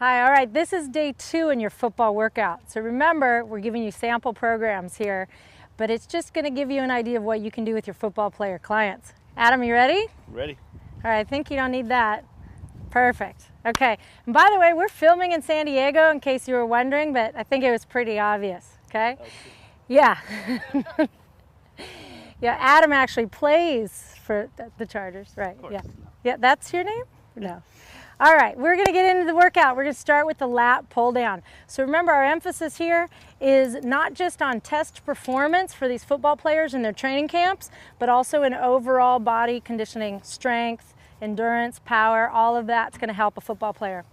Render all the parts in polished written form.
Hi, all right, this is day 2 in your football workout. So remember, we're giving you sample programs here, but it's just gonna give you an idea of what you can do with your football player clients. Adam, you ready? Ready. All right, I think you don't need that. Perfect. Okay, and by the way, we're filming in San Diego in case you were wondering, but I think it was pretty obvious, okay? Yeah. Yeah, Adam actually plays for the Chargers, right? Yeah. Yeah, that's your name? No. All right, we're gonna get into the workout. We're gonna start with the lat pull down. So remember, our emphasis here is not just on test performance for these football players in their training camps, but also in overall body conditioning, strength, endurance, power, all of that's gonna help a football player.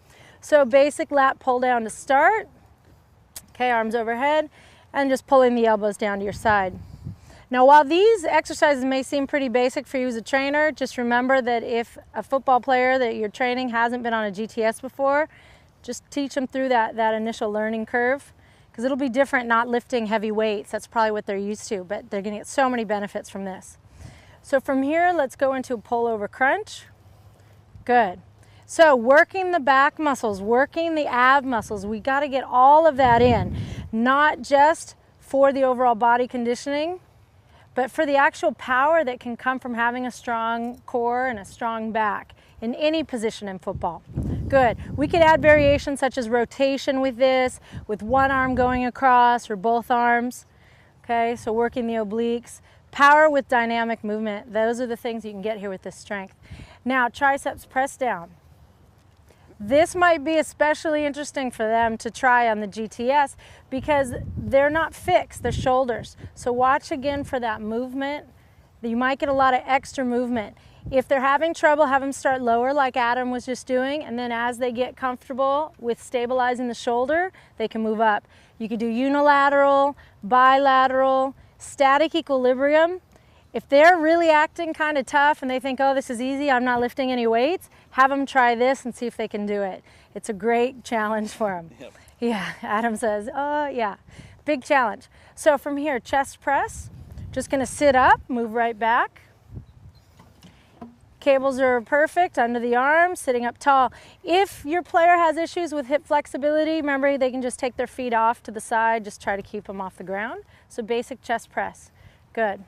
So basic lat pull down to start. Okay, arms overhead, and just pulling the elbows down to your side. Now, while these exercises may seem pretty basic for you as a trainer, just remember that if a football player that you're training hasn't been on a GTS before, just teach them through that initial learning curve, because it'll be different not lifting heavy weights. That's probably what they're used to, but they're going to get so many benefits from this. So from here, let's go into a pull over crunch. Good. So working the back muscles, working the ab muscles, we got to get all of that in, not just for the overall body conditioning, but for the actual power that can come from having a strong core and a strong back in any position in football. Good. We could add variations such as rotation with this, with one arm going across or both arms. Okay, so working the obliques. Power with dynamic movement. Those are the things you can get here with this strength. Now, triceps press down. This might be especially interesting for them to try on the GTS because they're not fixed, the shoulders. So watch again for that movement. You might get a lot of extra movement. If they're having trouble, have them start lower like Adam was just doing, and then as they get comfortable with stabilizing the shoulder, they can move up. You could do unilateral, bilateral, static equilibrium. If they're really acting kind of tough and they think, oh, this is easy, I'm not lifting any weights, have them try this and see if they can do it. It's a great challenge for them. Yep. Yeah, Adam says, oh yeah, big challenge. So from here, chest press, just gonna sit up, move right back. Cables are perfect under the arms, sitting up tall. If your player has issues with hip flexibility, remember they can just take their feet off to the side, just try to keep them off the ground. So basic chest press, good.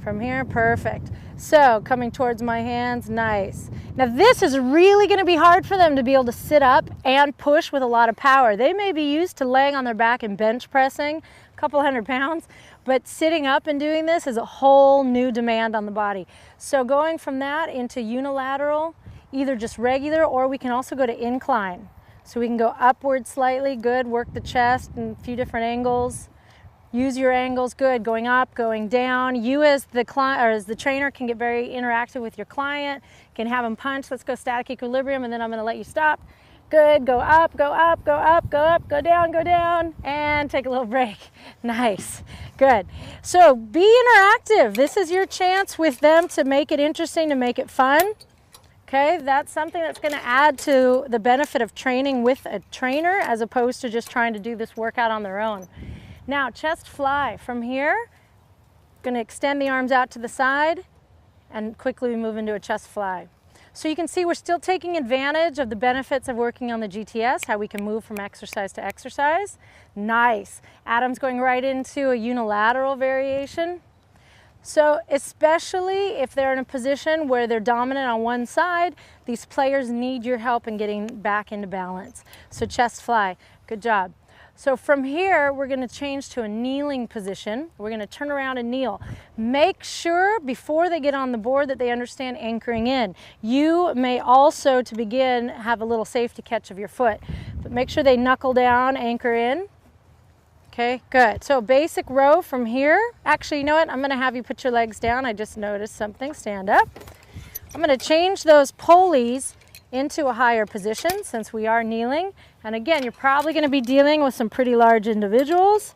From here, perfect. So coming towards my hands, nice. Now this is really gonna be hard for them to be able to sit up and push with a lot of power. They may be used to laying on their back and bench pressing a couple hundred pounds, but sitting up and doing this is a whole new demand on the body. So going from that into unilateral, either just regular or we can also go to incline. So we can go upward slightly, good, work the chest in a few different angles. Use your angles, good, going up, going down. You as the client or as the trainer can get very interactive with your client, can have them punch. Let's go static equilibrium, and then I'm gonna let you stop. Good, go up, go up, go up, go up, go down, and take a little break. Nice, good. So be interactive. This is your chance with them to make it interesting, to make it fun. Okay, that's something that's gonna add to the benefit of training with a trainer as opposed to just trying to do this workout on their own. Now, chest fly. From here, going to extend the arms out to the side and quickly move into a chest fly. So you can see we're still taking advantage of the benefits of working on the GTS, how we can move from exercise to exercise. Nice. Adam's going right into a unilateral variation. So especially if they're in a position where they're dominant on one side, these players need your help in getting back into balance. So chest fly, good job. So from here, we're going to change to a kneeling position. We're going to turn around and kneel. Make sure before they get on the board that they understand anchoring in. You may also, to begin, have a little safety catch of your foot. But make sure they knuckle down, anchor in. Okay, good. So basic row from here. Actually, you know what? I'm going to have you put your legs down. I just noticed something. Stand up. I'm going to change those pulleys into a higher position since we are kneeling. And again, you're probably going to be dealing with some pretty large individuals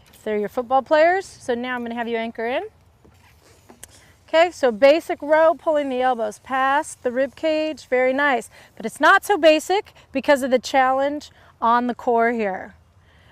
if they're your football players. So now I'm going to have you anchor in. Okay, so basic row, pulling the elbows past the rib cage, very nice. But it's not so basic because of the challenge on the core here.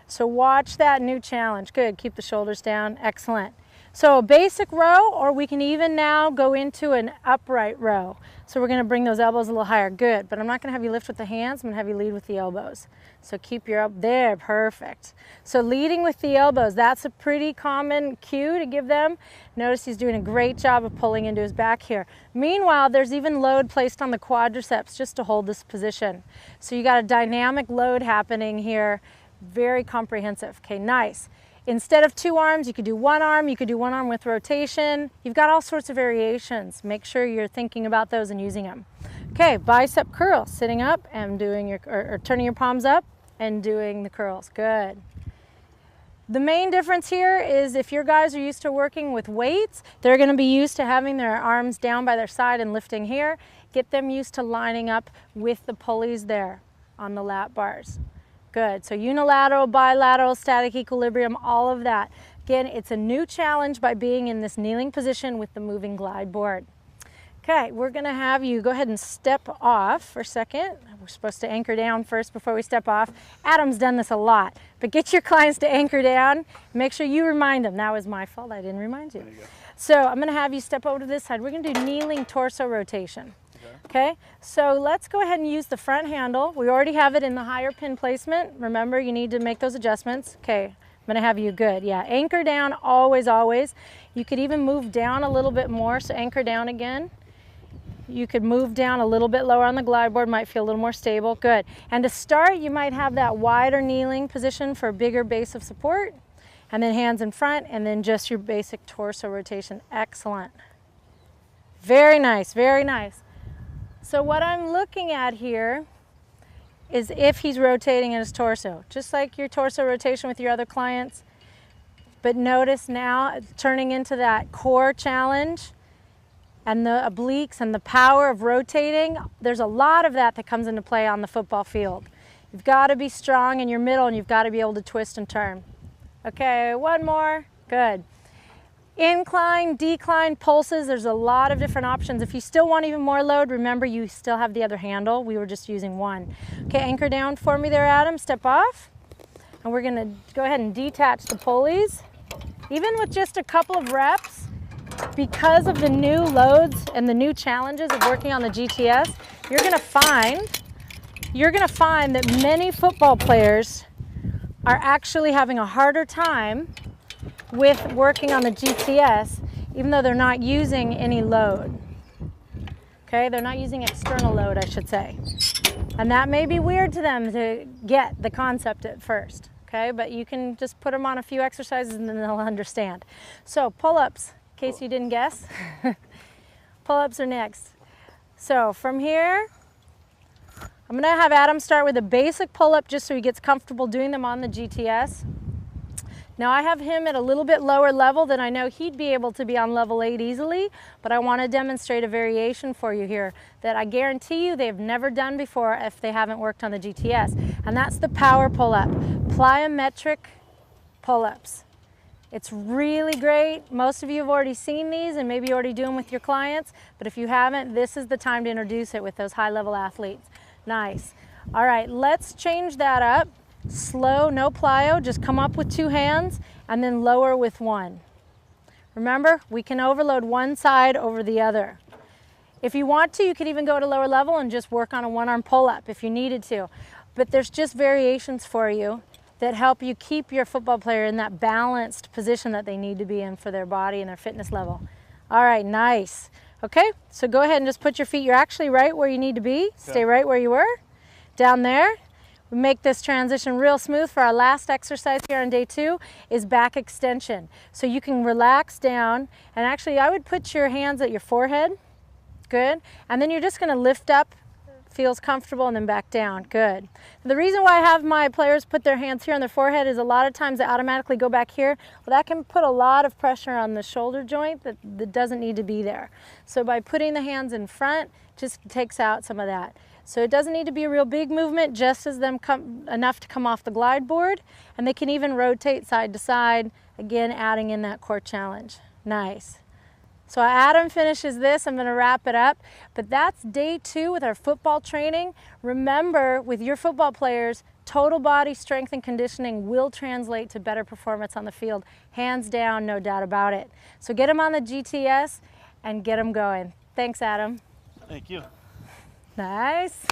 So watch that new challenge. Good, keep the shoulders down, excellent. So a basic row, or we can even now go into an upright row. So we're going to bring those elbows a little higher. Good, but I'm not going to have you lift with the hands. I'm going to have you lead with the elbows. So keep your up there, perfect. So leading with the elbows, that's a pretty common cue to give them. Notice he's doing a great job of pulling into his back here. Meanwhile, there's even load placed on the quadriceps just to hold this position. So you got a dynamic load happening here, very comprehensive. Okay, nice. Instead of 2 arms, you could do 1 arm, you could do 1 arm with rotation. You've got all sorts of variations. Make sure you're thinking about those and using them. Okay, bicep curl, sitting up and doing your, or turning your palms up and doing the curls, good. The main difference here is if your guys are used to working with weights, they're gonna be used to having their arms down by their side and lifting here. Get them used to lining up with the pulleys there on the lat bars. Good, so unilateral, bilateral, static equilibrium, all of that. Again, it's a new challenge by being in this kneeling position with the moving glide board. Okay, we're gonna have you go ahead and step off for a second. We're supposed to anchor down first before we step off. Adam's done this a lot, but get your clients to anchor down. Make sure you remind them. That was my fault, I didn't remind you. So I'm gonna have you step over to this side. We're gonna do kneeling torso rotation. Okay, so let's go ahead and use the front handle. We already have it in the higher pin placement. Remember, you need to make those adjustments. Okay, I'm gonna have you good. Yeah, anchor down always, always. You could even move down a little bit more, so anchor down again. You could move down a little bit lower on the glide board, might feel a little more stable. Good. And to start, you might have that wider kneeling position for a bigger base of support, and then hands in front, and then just your basic torso rotation. Excellent. Very nice, very nice. So what I'm looking at here is if he's rotating in his torso, just like your torso rotation with your other clients. But notice now turning into that core challenge and the obliques and the power of rotating. There's a lot of that that comes into play on the football field. You've got to be strong in your middle and you've got to be able to twist and turn. Okay, 1 more, good. Incline, decline, pulses, there's a lot of different options. If you still want even more load, remember you still have the other handle. We were just using 1. Okay, anchor down for me there, Adam. Step off. And we're gonna go ahead and detach the pulleys. Even with just a couple of reps, because of the new loads and the new challenges of working on the GTS, you're gonna find that many football players are actually having a harder time with working on the GTS, even though they're not using any load. Okay, they're not using external load, I should say. And that may be weird to them to get the concept at first, okay? But you can just put them on a few exercises and then they'll understand. So pull-ups, in case you didn't guess. Pull-ups are next. So from here, I'm gonna have Adam start with a basic pull-up just so he gets comfortable doing them on the GTS. Now I have him at a little bit lower level than I know he'd be able to be on level 8 easily, but I want to demonstrate a variation for you here that I guarantee you they've never done before if they haven't worked on the GTS, and that's the power pull-up, plyometric pull-ups. It's really great. Most of you have already seen these and maybe you already do them with your clients, but if you haven't, this is the time to introduce it with those high-level athletes. Nice. All right, let's change that up. Slow, no plyo, just come up with 2 hands and then lower with 1. Remember, we can overload one side over the other. If you want to, you could even go to lower level and just work on a 1-arm pull-up if you needed to. But there's just variations for you that help you keep your football player in that balanced position that they need to be in for their body and their fitness level. All right, nice. Okay, so go ahead and just put your feet, you're actually right where you need to be. Stay right where you were, down there. We make this transition real smooth for our last exercise here on day 2 is back extension. So you can relax down, and actually I would put your hands at your forehead, good, and then you're just gonna lift up, feels comfortable, and then back down, good. The reason why I have my players put their hands here on their forehead is a lot of times they automatically go back here. Well, that can put a lot of pressure on the shoulder joint that doesn't need to be there. So by putting the hands in front, just takes out some of that. So it doesn't need to be a real big movement, just as them enough to come off the glide board, and they can even rotate side to side, again adding in that core challenge. Nice. So Adam finishes this, I'm gonna wrap it up. But that's day 2 with our football training. Remember, with your football players, total body strength and conditioning will translate to better performance on the field. Hands down, no doubt about it. So get them on the GTS and get them going. Thanks, Adam. Thank you. Nice.